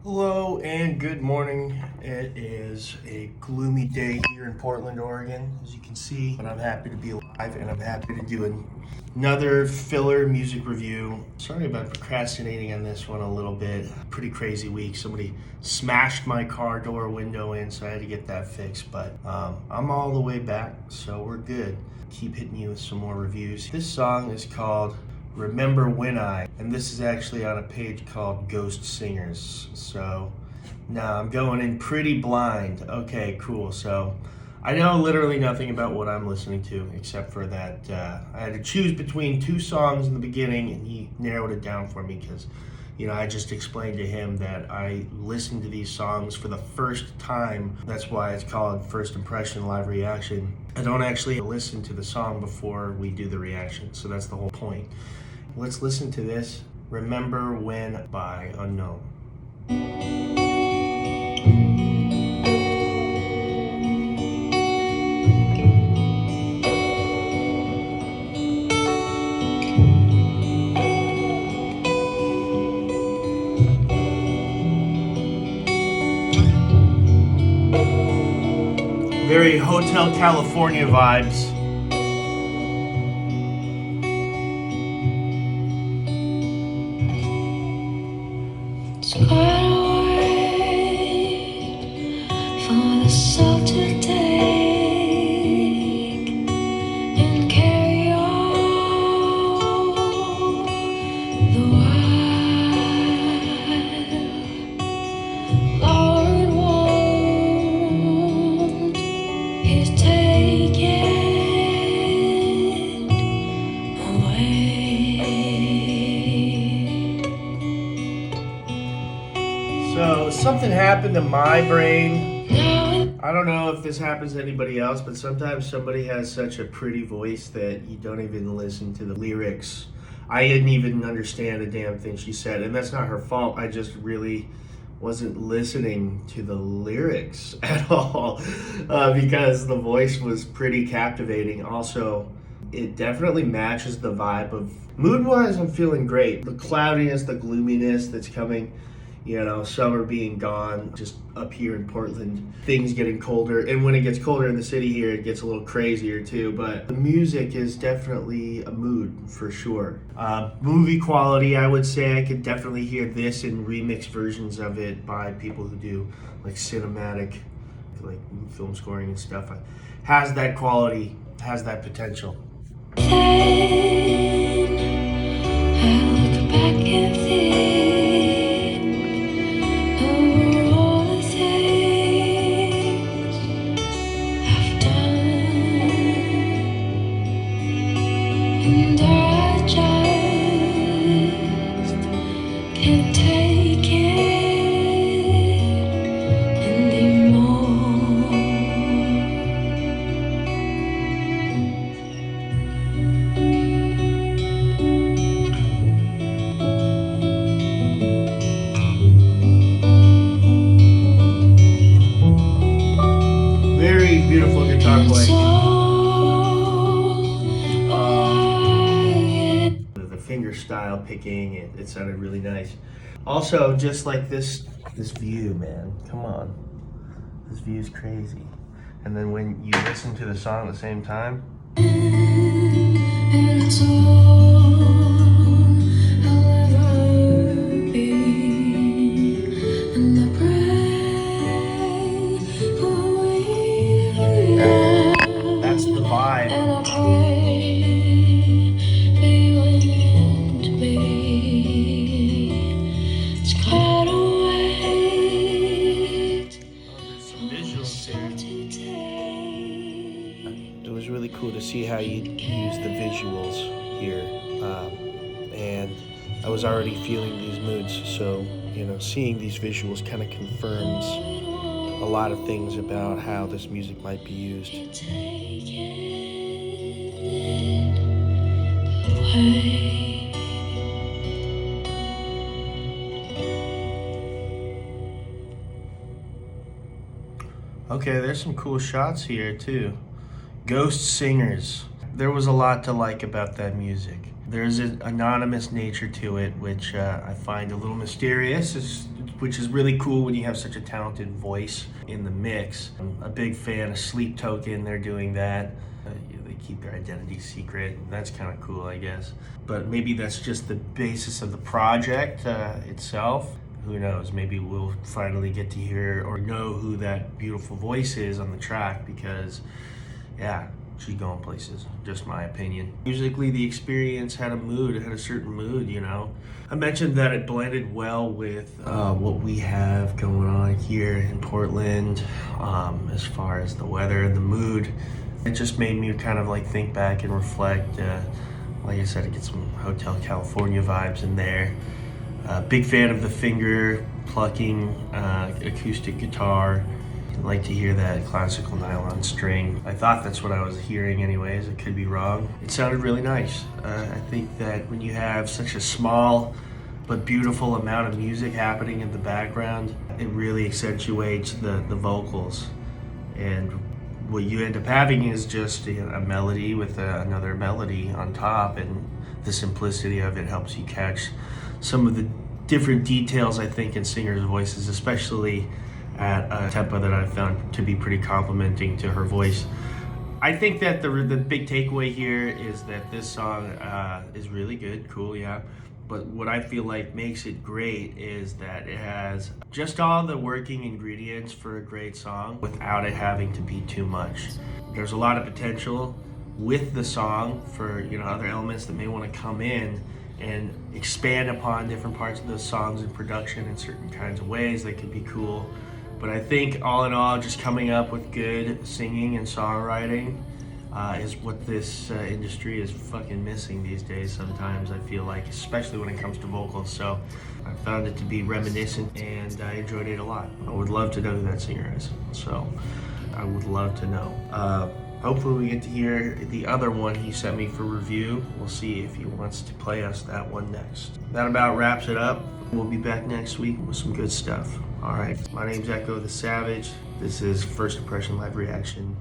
Hello and good morning. It is a gloomy day here in Portland, Oregon, as you can see, but I'm happy to be alive and I'm happy to do another FILR music review. Sorry about procrastinating on this one a little bit. Pretty crazy week. Somebody smashed my car door window in, so I had to get that fixed, but I'm all the way back, so we're good. Keep hitting you with some more reviews. This song is called Remember When I, and this is actually on a page called Ghost Singers. So now I'm going in pretty blind. Okay, cool. So I know literally nothing about what I'm listening to except for that I had to choose between two songs in the beginning, and he narrowed it down for me because I just explained to him that I listened to these songs for the first time. That's why it's called First Impression Live Reaction. I don't actually listen to the song before we do the reaction, so that's the whole point. Let's listen to this. Remember When by Unknown. Very Hotel California vibes. It's quite a wait for the soul to take and carry on the while. Lord won't He's taken away. So something happened to my brain. I don't know if this happens to anybody else, but sometimes somebody has such a pretty voice that you don't even listen to the lyrics. I didn't even understand a damn thing she said, and that's not her fault. I just really wasn't listening to the lyrics at all because the voice was pretty captivating. Also, it definitely matches the vibe of mood-wise. I'm feeling great. The cloudiness, the gloominess that's coming. Summer being gone, just up here in Portland, things getting colder. And when it gets colder in the city here, it gets a little crazier too. But the music is definitely a mood for sure. Movie quality, I would say I could definitely hear this in remixed versions of it by people who do like cinematic, like film scoring and stuff. Has that quality, has that potential. Then I look back and think over all the things I've done, and I just can't take it anymore. Very beautiful guitar playing. The finger style picking, it sounded really nice. Also, just like this view, man, come on. This view is crazy. And then when you listen to the song at the same time, And it's all I'll ever be, and I pray for you. that's the vibe. And I pray for you and me. It's quite a wait There's some for the visuals soul here. to take. It was really cool to see how you use the visuals here. And I was already feeling these moods, so seeing these visuals kind of confirms a lot of things about how this music might be used. Take it away. Okay, there's some cool shots here too. Ghost Singers. There was a lot to like about that music. There's an anonymous nature to it, which I find a little mysterious. It's which is really cool when you have such a talented voice in the mix. I'm a big fan of Sleep Token. They're doing that. They keep their identity secret. That's kind of cool, I guess. But maybe that's just the basis of the project itself. Who knows? Maybe we'll finally get to hear or know who that beautiful voice is on the track, because, yeah, she's going places. Just my opinion. Musically, the experience had a certain mood, you know. I mentioned that it blended well with what we have going on here in Portland, as far as the weather and the mood. It just made me kind of like think back and reflect. Like I said, to get some Hotel California vibes in there. Big fan of the finger plucking acoustic guitar. I like to hear that classical nylon string. I thought that's what I was hearing anyways. I could be wrong. It sounded really nice. I think that when you have such a small but beautiful amount of music happening in the background, it really accentuates the vocals. And what you end up having is just a melody with another melody on top, and the simplicity of it helps you catch some of the different details, I think, in singers' voices, especially at a tempo that I've found to be pretty complimenting to her voice. I think that the big takeaway here is that this song is really good, cool, yeah. But what I feel like makes it great is that it has just all the working ingredients for a great song without it having to be too much. There's a lot of potential with the song for, you know, other elements that may want to come in and expand upon different parts of the songs and production in certain kinds of ways that could be cool. But I think all in all, just coming up with good singing and songwriting is what this industry is fucking missing these days sometimes, I feel like, especially when it comes to vocals. So I found it to be reminiscent and I enjoyed it a lot. I would love to know who that singer is. So I would love to know. Hopefully we get to hear the other one he sent me for review. We'll see if he wants to play us that one next. That about wraps it up. We'll be back next week with some good stuff. All right, my name's Echo the Savage. This is First Impression Live Reaction.